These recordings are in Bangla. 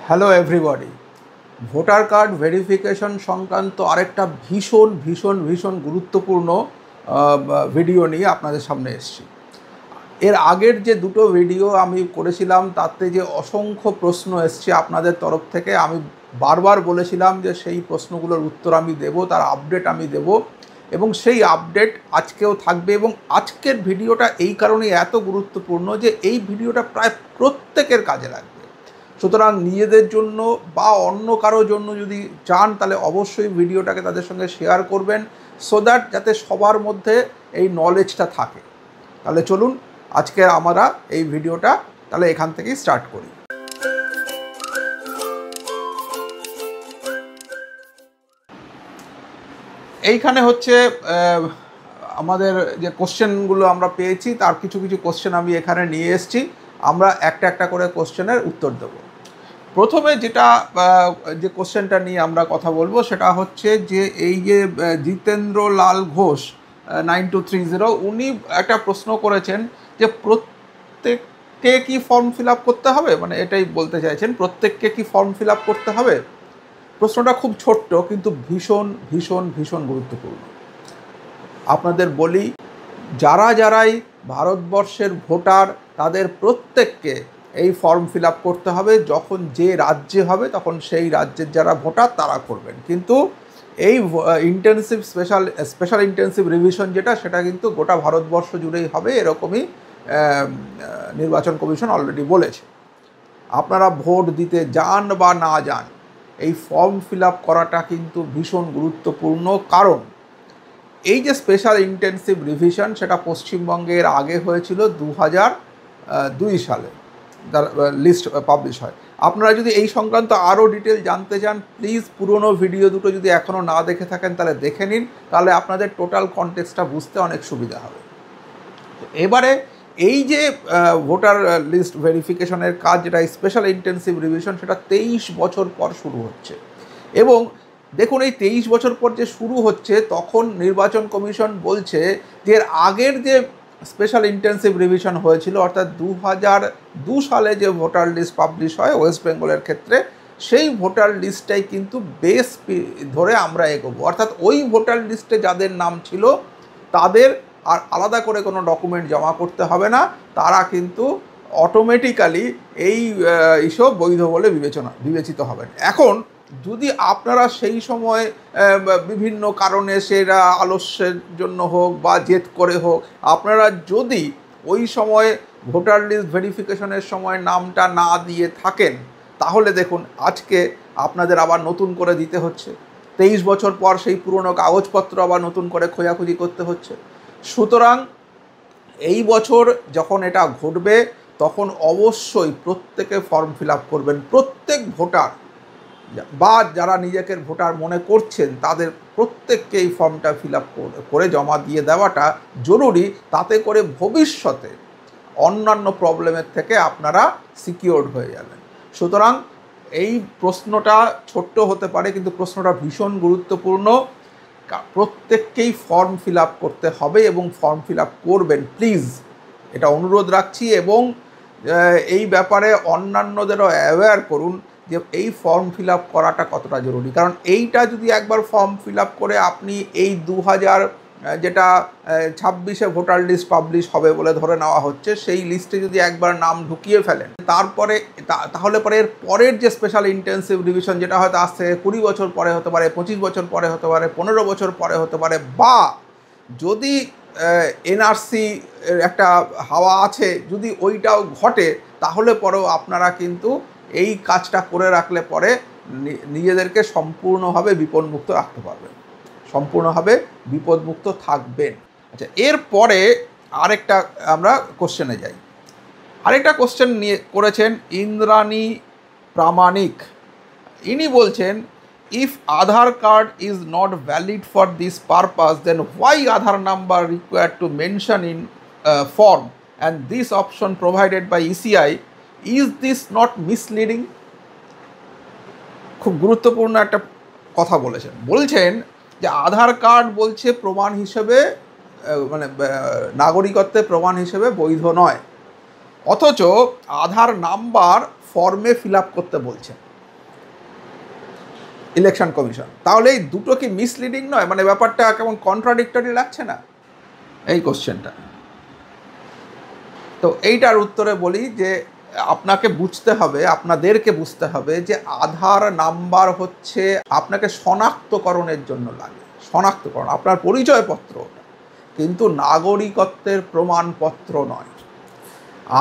Hello everybody. Voter card verification সংক্রান্ত আরেকটা ভীষণ ভীষণ ভীষণ গুরুত্বপূর্ণ ভিডিও নিয়ে আপনাদের সামনে এসেছি। এর আগের যে দুটো ভিডিও আমি করেছিলাম তাতে যে অসংখ্য প্রশ্ন এসছে আপনাদের তরফ থেকে, আমি বারবার বলেছিলাম যে সেই প্রশ্নগুলোর উত্তর আমি দেব, তার আপডেট আমি দেব, এবং সেই আপডেট আজকেও থাকবে। এবং আজকের ভিডিওটা এই কারণেই এত গুরুত্বপূর্ণ যে এই ভিডিওটা প্রায় প্রত্যেকের কাজে লাগবে। সুতরাং নিজেদের জন্য বা অন্য কারোর জন্য যদি চান তাহলে অবশ্যই ভিডিওটাকে তাদের সঙ্গে শেয়ার করবেন, সো দ্যাট যাতে সবার মধ্যে এই নলেজটা থাকে। তাহলে চলুন আজকে আমরা এই ভিডিওটা তাহলে এখান থেকেই স্টার্ট করি। এইখানে হচ্ছে আমাদের যে কোশ্চেনগুলো আমরা পেয়েছি তার কিছু কিছু কোশ্চেন আমি এখানে নিয়ে এসেছি। আমরা একটা একটা করে কোশ্চেনের উত্তর দেব। প্রথমে যে কোশ্চেনটা নিয়ে আমরা কথা বলবো সেটা হচ্ছে যে এই যে জিতেন্দ্র লাল ঘোষ 9230 উনি একটা প্রশ্ন করেছেন যে প্রত্যেককে কি ফর্ম ফিল আপ করতে হবে, মানে এটাই বলতে চাইছেন প্রত্যেককে কি ফর্ম ফিল আপ করতে হবে। প্রশ্নটা খুব ছোট্ট কিন্তু ভীষণ ভীষণ ভীষণ গুরুত্বপূর্ণ। আপনাদের বলি, যারাই ভারতবর্ষের ভোটার তাদের প্রত্যেককে এই ফর্ম ফিল আপ করতে হবে। যখন যে রাজ্যে হবে তখন সেই রাজ্যের যারা ভোটার তারা করবেন, কিন্তু এই ইন্টেনসিভ স্পেশাল ইন্টেনসিভ রিভিশন সেটা কিন্তু গোটা ভারতবর্ষ জুড়েই হবে, এরকমই নির্বাচন কমিশন অলরেডি বলেছে। আপনারা ভোট দিতে যান বা না যান, এই ফর্ম ফিল আপ করাটা কিন্তু ভীষণ গুরুত্বপূর্ণ। কারণ এই যে স্পেশাল ইন্টেনসিভ রিভিশন সেটা পশ্চিমবঙ্গের আগে হয়েছিল 2002 সালে, লিস্ট পাবলিশ হয়। আপনারা যদি এই সংক্রান্ত আরও ডিটেল জানতে চান, প্লিজ পুরনো ভিডিও দুটো যদি এখনও না দেখে থাকেন তাহলে দেখে নিন, তাহলে আপনাদের টোটাল কনটেক্সটটা বুঝতে অনেক সুবিধা হবে। এবারে এই যে ভোটার লিস্ট ভেরিফিকেশনের কাজ, যেটা স্পেশাল ইন্টেনসিভ রিভিশন, সেটা 23 বছর পর শুরু হচ্ছে। এবং দেখুন, এই 23 বছর পর যে শুরু হচ্ছে, তখন নির্বাচন কমিশন বলছে যে এর আগের যে স্পেশাল ইন্টেনসিভ রিভিশন হয়েছিল, অর্থাৎ 2002 সালে যে ভোটার লিস্ট পাবলিশ হয় ওয়েস্ট বেঙ্গলের ক্ষেত্রে, সেই ভোটার লিস্টটাই কিন্তু বেস ধরে আমরা এগোবো। অর্থাৎ ওই ভোটার লিস্টে যাদের নাম ছিল তাদের আর আলাদা করে কোনো ডকুমেন্ট জমা করতে হবে না, তারা কিন্তু অটোমেটিক্যালি এই ইস্যু বৈধ বলে বিবেচিত হবেন। এখন যদি আপনারা সেই সময় বিভিন্ন কারণে, সেটা আলস্যের জন্য হোক বা জেদ করে হোক, আপনারা যদি ওই সময় ভোটার লিস্ট ভেরিফিকেশনের সময় নামটা না দিয়ে থাকেন, তাহলে দেখুন আজকে আপনাদের আবার নতুন করে দিতে হচ্ছে। 23 বছর পর সেই পুরনো কাগজপত্র আবার নতুন করে খোঁজাখুঁজি করতে হচ্ছে। সুতরাং এই বছর যখন এটা ঘটবে তখন অবশ্যই প্রত্যেকে ফর্ম ফিল আপ করবেন। প্রত্যেক ভোটার বা যারা নিজেকে ভোটার মনে করছেন তাদের প্রত্যেককে এই ফর্মটা ফিল আপ করে জমা দিয়ে দেওয়াটা জরুরি। তাতে করে ভবিষ্যতে অন্যান্য প্রবলেমের থেকে আপনারা সিকিওরড হয়ে যাবেন। সুতরাং এই প্রশ্নটা ছোট্ট হতে পারে কিন্তু প্রশ্নটা ভীষণ গুরুত্বপূর্ণ। প্রত্যেককেই ফর্ম ফিল আপ করতে হবে এবং ফর্ম ফিল আপ করবেন, প্লিজ, এটা অনুরোধ রাখছি। এবং এই ব্যাপারে অন্যান্যদেরও অ্যাওয়্যার করুন যে এই ফর্ম ফিল আপ করাটা কতটা জরুরি। কারণ এইটা যদি একবার ফর্ম ফিল আপ করে আপনি এই 2026 ভোটার লিস্ট পাবলিশ হবে বলে ধরে নেওয়া হচ্ছে, সেই লিস্টে যদি একবার নাম ঢুকিয়ে ফেলেন, তারপরে তাহলে পরে এর পরের যে স্পেশাল ইন্টেনসিভ রিভিশন, যেটা হয়তো আজ থেকে 20 বছর পরে হতে পারে, 25 বছর পরে হতে পারে, 15 বছর পরে হতে পারে, বা যদি এনআরসি একটা হাওয়া আছে, যদি ওইটাও ঘটে, তাহলে পরেও আপনারা কিন্তু এই কাজটা করে রাখলে পরে নিজেদেরকে সম্পূর্ণভাবে বিপদমুক্ত রাখতে পারবেন, সম্পূর্ণভাবে বিপদমুক্ত থাকবেন। আচ্ছা, এরপরে আরেকটা আমরা কোশ্চেনে যাই। আরেকটা কোশ্চেন নিয়ে করেছেন ইন্দ্রাণী প্রামাণিক। ইনি বলছেন, if Aadhaar card is not valid for this purpose, then why Aadhaar number required to mention in form, and this option provided by ECI, is this not misleading? খুব গুরুত্বপূর্ণ একটা কথা বলছেন যে আধার কার্ড বলছে প্রমাণ হিসেবে, মানে নাগরিকত্বের প্রমাণ হিসেবে বৈধ নয়, অথচ আধার নাম্বার ফর্মে ফিল আপ করতে বলছেন। Election commission. তাহলে এই দুটো কি মিসলিডিং নয়? মানে ব্যাপারটা কেমন কন্ট্রাডিক্টরি লাগছে না এই কোশ্চেনটা? তো এইটার উত্তরে বলি যে আপনাকে বুঝতে হবে, আপনাদেরকে বুঝতে হবে যে আধার নাম্বার হচ্ছে আপনাকে শনাক্তকরণের জন্য লাগে, শনাক্তকরণ, আপনার পরিচয়পত্র, কিন্তু নাগরিকত্বের প্রমাণপত্র নয়।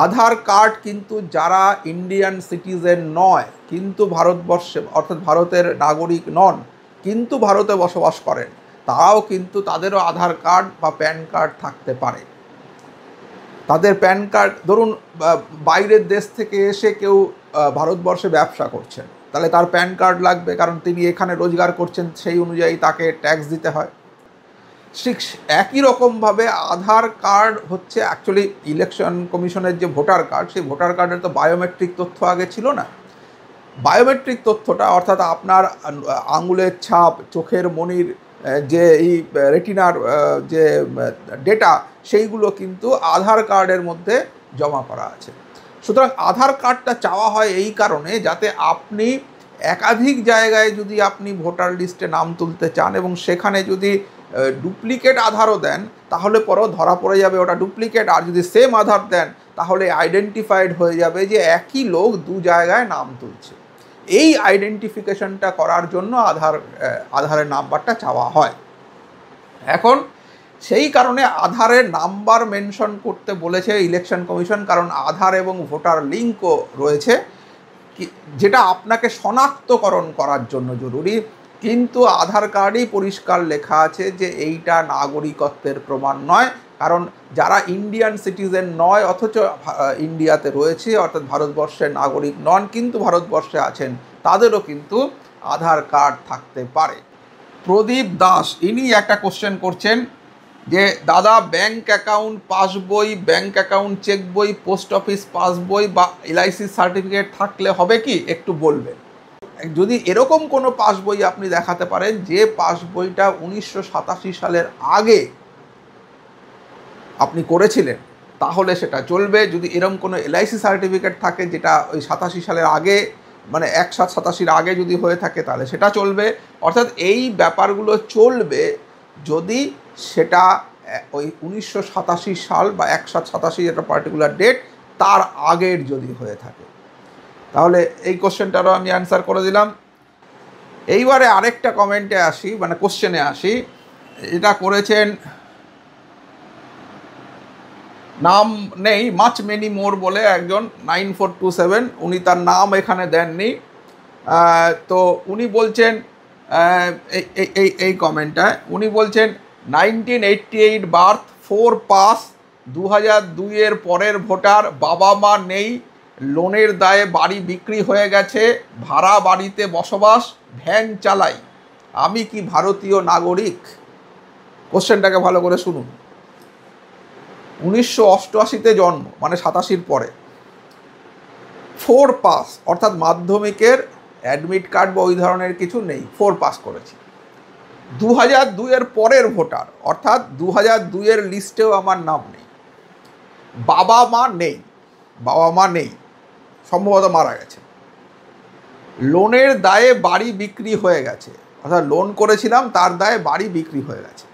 আধার কার্ড কিন্তু যারা ইন্ডিয়ান সিটিজেন নয়, কিন্তু ভারতবর্ষে অর্থাৎ ভারতের নাগরিক নন, কিন্তু ভারতে বসবাস করেন, তারাও কিন্তু তাদেরও আধার কার্ড বা প্যান কার্ড থাকতে পারে। তাদের প্যান কার্ড, ধরুন বাইরের দেশ থেকে এসে কেউ ভারতবর্ষে ব্যবসা করছেন, তাহলে তার প্যান কার্ড লাগবে, কারণ তিনি এখানে রোজগার করছেন, সেই অনুযায়ী তাকে ট্যাক্স দিতে হয়। ঠিক একই রকমভাবে আধার কার্ড হচ্ছে অ্যাকচুয়ালি ইলেকশন কমিশনের যে ভোটার কার্ড, সেই ভোটার কার্ডের তো বায়োমেট্রিক তথ্য আগে ছিল না। বায়োমেট্রিক তথ্যটা অর্থাৎ আপনার আঙুলের ছাপ, চোখের মনির যে এই রেটিনার যে ডেটা, সেইগুলো কিন্তু আধার কার্ডের মধ্যে জমা করা আছে। সুতরাং আধার কার্ডটা চাওয়া হয় এই কারণে, যাতে আপনি একাধিক জায়গায় যদি আপনি ভোটার লিস্টে নাম তুলতে চান এবং সেখানে যদি ডুপ্লিকেট আধারও দেন, তাহলে পরেও ধরা পড়ে যাবে ওটা ডুপ্লিকেট। আর যদি সেম আধার দেন, তাহলে আইডেন্টিফাইড হয়ে যাবে যে একই লোক দু জায়গায় নাম তুলছে। এই আইডেন্টিফিকেশনটা করার জন্য আধারের নাম্বারটা চাওয়া হয়। এখন সেই কারণে আধারের নাম্বার মেনশন করতে বলেছে ইলেকশন কমিশন, কারণ আধার এবং ভোটার লিঙ্কও রয়েছে, যেটা আপনাকে শনাক্তকরণ করার জন্য জরুরি। কিন্তু আধার কার্ডেই পরিষ্কার লেখা আছে যে এইটা নাগরিকত্বের প্রমাণ নয়, কারণ যারা ইন্ডিয়ান সিটিজেন নয় অথচ ইন্ডিয়াতে রয়েছে, অর্থাৎ ভারতবর্ষের নাগরিক নন কিন্তু ভারতবর্ষে আছেন, তাদেরও কিন্তু আধার কার্ড থাকতে পারে। প্রদীপ দাস ইনি একটা কোশ্চেন করছেন যে দাদা, ব্যাংক অ্যাকাউন্ট পাসবই, ব্যাংক অ্যাকাউন্ট চেক বই, পোস্ট অফিস পাসবই বা এলআইসি সার্টিফিকেট থাকলে হবে কি, একটু বলবেন। যদি এরকম কোনো পাসবই আপনি দেখাতে পারেন যে পাসবইটা 1987 সালের আগে আপনি করেছিলেন, তাহলে সেটা চলবে। যদি এরকম কোনো এলআইসি সার্টিফিকেট থাকে যেটা ওই 87 সালের আগে, মানে 1/7/87 আগে যদি হয়ে থাকে, তাহলে সেটা চলবে। অর্থাৎ এই ব্যাপারগুলো চলবে যদি সেটা ওই 1987 সাল বা 1/7/87 একটা পার্টিকুলার ডেট তার আগের যদি হয়ে থাকে। তাহলে এই কোশ্চেনটারও আমি অ্যান্সার করে দিলাম। এইবারে আরেকটা কমেন্টে আসি, মানে কোশ্চেনে আসি। এটা করেছেন, নাম নেই, মাচ মেনি মোর বলে একজন 9427, উনি তার নাম এখানে দেননি। তো উনি বলছেন এই কমেন্টটায় উনি বলছেন 1988 বার্থ, 4 পাস, 2002-এর পরের ভোটার, বাবা মা নেই, লোনের দায়ে বাড়ি বিক্রি হয়ে গেছে, ভাড়া বাড়িতে বসবাস, ভ্যান চালাই, আমি কি ভারতীয় নাগরিক? কোশ্চেনটাকে ভালো করে শুনুন। 1988-তে জন্ম, মানে 87-র পরে, 4 পাস অর্থাৎ মাধ্যমিকের অ্যাডমিট কার্ড বা ওই ধরনের কিছু নেই, 4 পাস করেছি। 2002-এর পরের ভোটার, অর্থাৎ 2002-এর লিস্টেও আমার নাম নেই, বাবা মা নেই, বাবা মা নেই, সম্ভবত মারা গেছে, লোনের দায়ে বাড়ি বিক্রি হয়ে গেছে, অর্থাৎ লোন করেছিলাম তার দায়ে বাড়ি বিক্রি হয়ে গেছে,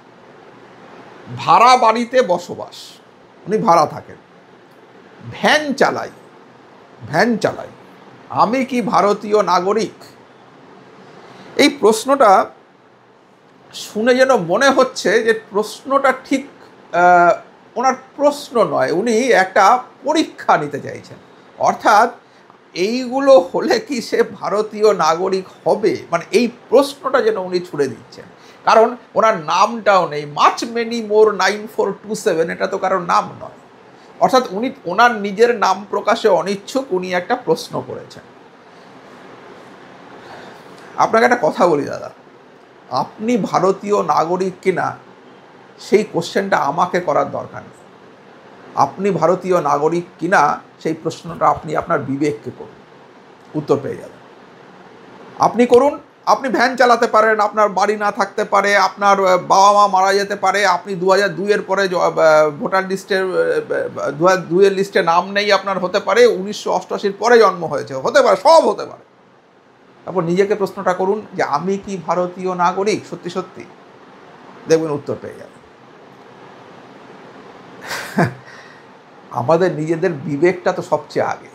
ভাড়া বাড়িতে বসবাস, উনি ভাড়া থাকেন, ভ্যান চালাই, ভ্যান চালাই, আমি কি ভারতীয় নাগরিক? এই প্রশ্নটা শুনে যেন মনে হচ্ছে যে প্রশ্নটা ঠিক ওনার প্রশ্ন নয়, উনি একটা পরীক্ষা নিতে চাইছেন। অর্থাৎ এইগুলো হলে কি সে ভারতীয় নাগরিক হবে, মানে এই প্রশ্নটা যেন উনি ছুড়ে দিচ্ছেন। কারণ ওনার নামটাও নেই, মাচ মেনি মোর 9427, এটা তো কারোর নাম নয়। অর্থাৎ উনি ওনার নিজের নাম প্রকাশে অনিচ্ছুক, উনি একটা প্রশ্ন করেছেন। আপনাকে একটা কথা বলি দাদা, আপনি ভারতীয় নাগরিক কিনা সেই কোশ্চেনটা আমাকে করার দরকার নেই। আপনি ভারতীয় নাগরিক কিনা সেই প্রশ্নটা আপনি আপনার বিবেককে করুন, উত্তর পেয়ে যাবেন। আপনি করুন, আপনি ভ্যান চালাতে পারেন, আপনার বাড়ি না থাকতে পারে, আপনার বাবা মা মারা যেতে পারে, আপনি 2002-এর পরে ভোটার লিস্টের 2002-এর লিস্টে নাম নেই আপনার, হতে পারে 1988-র পরে জন্ম হয়েছে, হতে পারে, সব হতে পারে। তারপর নিজেকে প্রশ্নটা করুন যে আমি কি ভারতীয় নাগরিক সত্যি সত্যি, দেখবেন উত্তর পেয়ে যাবেন। আমাদের নিজেদের বিবেকটা তো সবচেয়ে আগে,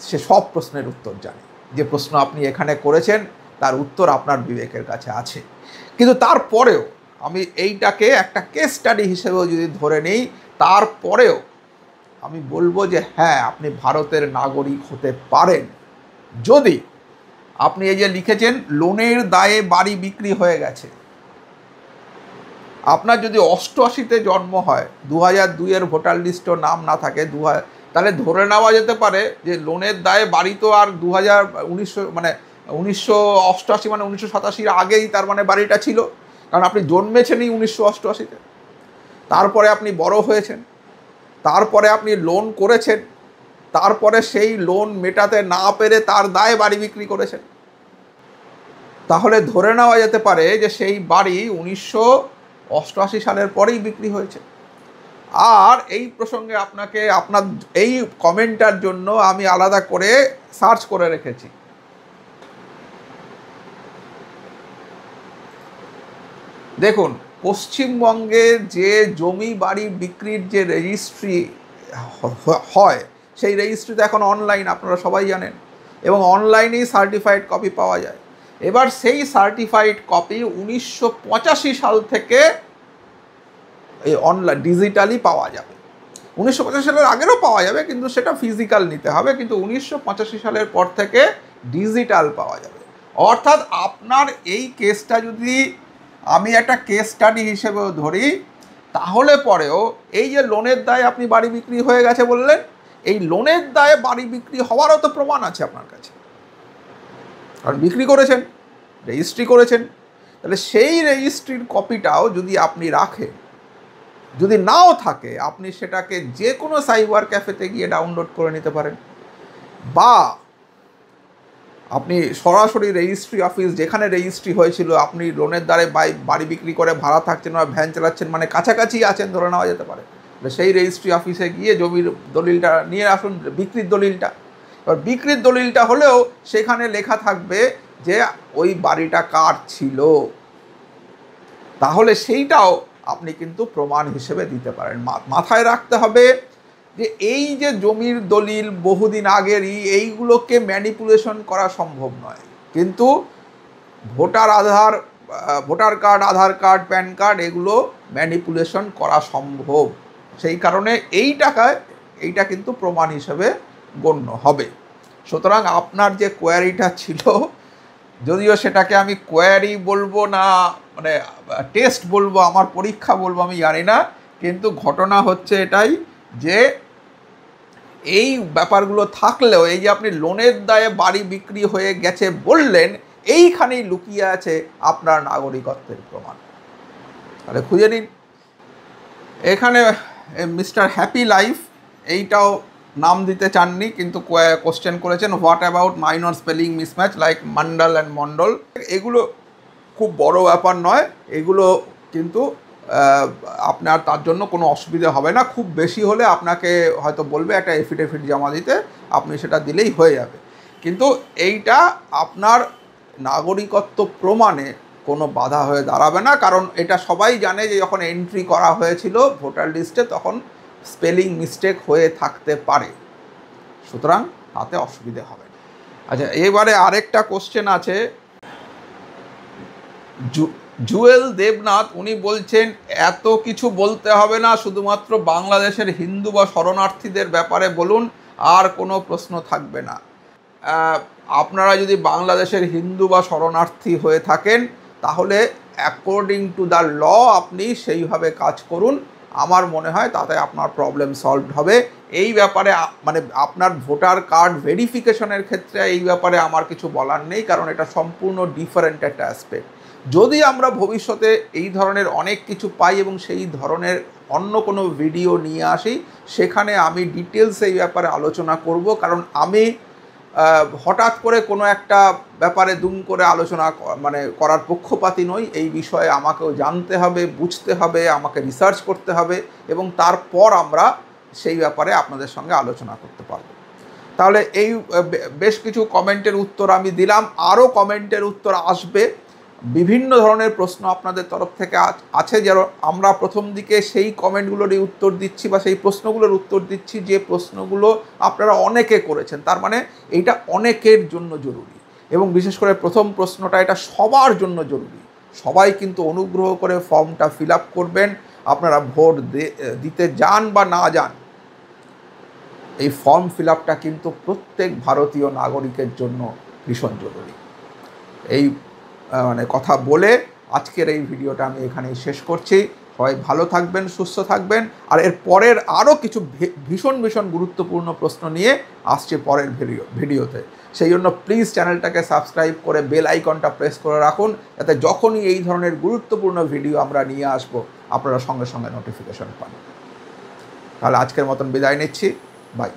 সে সব প্রশ্নের উত্তর জানে। যে প্রশ্ন আপনি এখানে করেছেন তার উত্তর আপনার বিবেকের কাছে আছে। কিন্তু তারপরেও আমি এইটাকে একটা কেস স্টাডি হিসেবেও যদি ধরে নিই, তারপরেও আমি বলবো যে হ্যাঁ, আপনি ভারতের নাগরিক হতে পারেন যদি আপনি এই যে লিখেছেন লোনের দায়ে বাড়ি বিক্রি হয়ে গেছে। আপনার যদি 88-তে জন্ম হয়, 2002-এর ভোটার লিস্টও নাম না থাকে, তাহলে ধরে নেওয়া যেতে পারে যে লোনের দায়ে বাড়ি তো আর 1988 মানে 1987 আগেই তার মানে বাড়িটা ছিল, কারণ আপনি জন্মেছেনই 1988-তে। তারপরে আপনি বড় হয়েছেন, তারপরে আপনি লোন করেছেন, তারপরে সেই লোন মেটাতে না পেরে তার দায়ে বাড়ি বিক্রি করেছেন। তাহলে ধরে নেওয়া যেতে পারে যে সেই বাড়ি 1988 সালের পরেই বিক্রি হয়েছে। আর এই প্রসঙ্গে আপনাকে আপনার এই কমেন্টটার জন্য আমি আলাদা করে সার্চ করে রেখেছি। দেখুন, পশ্চিমবঙ্গে যে জমি বাড়ি বিক্রির যে রেজিস্ট্রি হয়, সেই রেজিস্ট্রিতে এখন অনলাইন, আপনারা সবাই জানেন, এবং অনলাইনেই সার্টিফাইড কপি পাওয়া যায়। এবার সেই সার্টিফাইড কপি 1985 সাল থেকে এই অনলাইন ডিজিটালি পাওয়া যাবে। 1985 সালের আগেরও পাওয়া যাবে, কিন্তু সেটা ফিজিক্যাল নিতে হবে, কিন্তু 1985 সালের পর থেকে ডিজিটাল পাওয়া যাবে। অর্থাৎ আপনার এই কেসটা যদি আমি একটা কেস স্টাডি হিসেবেও ধরি, তাহলে পরেও এই যে লোনের দায়ে আপনি বাড়ি বিক্রি হয়ে গেছে বললেন, এই লোনের দায়ে বাড়ি বিক্রি হওয়ারও তো প্রমাণ আছে আপনার কাছে, কারণ বিক্রি করেছেন, রেজিস্ট্রি করেছেন। তাহলে সেই রেজিস্ট্রির কপিটাও যদি আপনি রাখেন, যদি নাও থাকে, আপনি সেটাকে যে কোনো সাইবার ক্যাফেতে গিয়ে ডাউনলোড করে নিতে পারেন, বা আপনি সরাসরি রেজিস্ট্রি অফিস, যেখানে রেজিস্ট্রি হয়েছিল, আপনি লোনের দ্বারে বাড়ি বিক্রি করে ভাড়া থাকছেন বা ভ্যান চালাচ্ছেন, মানে কাছাকাছি আছেন ধরে নেওয়া যেতে পারে, সেই রেজিস্ট্রি অফিসে গিয়ে জমির দলিলটা নিয়ে আসুন, বিক্রির দলিলটা। এবার বিক্রির দলিলটা হলেও সেখানে লেখা থাকবে যে ওই বাড়িটা কার ছিল, তাহলে সেইটাও আপনি কিন্তু প্রমাণ হিসেবে দিতে পারেন। মাথায় রাখতে হবে যে এই যে জমির দলিল বহুদিন আগেরই, এইগুলোকে ম্যানিপুলেশন করা সম্ভব নয়, কিন্তু ভোটার কার্ড, আধার কার্ড, প্যান কার্ড, এগুলো ম্যানিপুলেশন করা সম্ভব। সেই কারণে এইটা কিন্তু প্রমাণ হিসেবে গণ্য হবে। সুতরাং আপনার যে কোয়ারিটা ছিল, যদিও সেটাকে আমি কোয়ারি বলবো না, মানে টেস্ট বলবো, আমার পরীক্ষা বলবো, আমি জানি না, কিন্তু ঘটনা হচ্ছে এটাই যে এই ব্যাপারগুলো থাকলেও, এই যে আপনি লোনের দায়ে বাড়ি বিক্রি হয়ে গেছে বললেন, এইখানেই লুকিয়ে আছে আপনার নাগরিকত্বের প্রমাণ। তাহলে খুঁজে নিন। এখানে মিস্টার হ্যাপি লাইফ এইটাও নাম দিতে চাননি, কিন্তু কোশ্চেন করেছেন, what about minor spelling mismatch like Mondal and Mondal. এগুলো খুব বড় ব্যাপার নয়, এগুলো কিন্তু আপনার তার জন্য কোনো অসুবিধা হবে না। খুব বেশি হলে আপনাকে হয়তো বলবে একটা এফিডেভিট জমা দিতে, আপনি সেটা দিলেই হয়ে যাবে। কিন্তু এইটা আপনার নাগরিকত্ব প্রমাণে কোনো বাধা হয়ে দাঁড়াবে না, কারণ এটা সবাই জানে যে যখন এন্ট্রি করা হয়েছিল ভোটার লিস্টে, তখন স্পেলিং মিস্টেক হয়ে থাকতে পারে, সুতরাং তাতে অসুবিধে হবে না। আচ্ছা, এবারে আরেকটা কোশ্চেন আছে, জুয়েল দেবনাথ, উনি বলছেন এত কিছু বলতে হবে না, শুধুমাত্র বাংলাদেশের হিন্দু বা শরণার্থীদের ব্যাপারে বলুন, আর কোনো প্রশ্ন থাকবে না। আপনারা যদি বাংলাদেশের হিন্দু বা শরণার্থী হয়ে থাকেন, তাহলে অ্যাকর্ডিং টু দ্য ল আপনি সেইভাবে কাজ করুন, আমার মনে হয় তাতে আপনার প্রবলেম সলভ হবে। এই ব্যাপারে মানে আপনার ভোটার কার্ড ভেরিফিকেশনের ক্ষেত্রে এই ব্যাপারে আমার কিছু বলার নেই, কারণ এটা সম্পূর্ণ ডিফারেন্ট একটা অ্যাসপেক্ট। যদি আমরা ভবিষ্যতে এই ধরনের অনেক কিছু পাই এবং সেই ধরনের অন্য কোনো ভিডিও নিয়ে আসি, সেখানে আমি ডিটেলস এই ব্যাপারে আলোচনা করব, কারণ আমি হঠাৎ করে কোনো একটা ব্যাপারে দুম করে আলোচনা মানে করার পক্ষপাতী নই। এই বিষয়ে আমাকেও জানতে হবে, বুঝতে হবে, আমাকে রিসার্চ করতে হবে, এবং তারপর আমরা সেই ব্যাপারে আপনাদের সঙ্গে আলোচনা করতে পারব। তাহলে এই বেশ কিছু কমেন্টের উত্তর আমি দিলাম, আরও কমেন্টের উত্তর আসবে। বিভিন্ন ধরনের প্রশ্ন আপনাদের তরফ থেকে আছে, যেন আমরা প্রথম দিকে সেই কমেন্টগুলোরই উত্তর দিচ্ছি বা সেই প্রশ্নগুলোর উত্তর দিচ্ছি যে প্রশ্নগুলো আপনারা অনেকে করেছেন। তার মানে এইটা অনেকের জন্য জরুরি, এবং বিশেষ করে প্রথম প্রশ্নটা এটা সবার জন্য জরুরি। সবাই কিন্তু অনুগ্রহ করে ফর্মটা ফিল আপ করবেন। আপনারা ভোট দিতে যান বা না যান, এই ফর্ম ফিল আপটা কিন্তু প্রত্যেক ভারতীয় নাগরিকের জন্য ভীষণ জরুরি। এই কথা বলে আজকের এই ভিডিওটা আমি এখানেই শেষ করছি। সবাই ভালো থাকবেন, সুস্থ থাকবেন। আর এর পরের আরও কিছু ভীষণ ভীষণ গুরুত্বপূর্ণ প্রশ্ন নিয়ে আসছে পরের ভিডিওতে। সেই জন্য প্লিজ চ্যানেলটাকে সাবস্ক্রাইব করে বেল আইকনটা প্রেস করে রাখুন, যাতে যখনই এই ধরনের গুরুত্বপূর্ণ ভিডিও আমরা নিয়ে আসব আপনারা সঙ্গে সঙ্গে নোটিফিকেশন পান। তাহলে আজকের মতন বিদায় নিচ্ছি, বাই।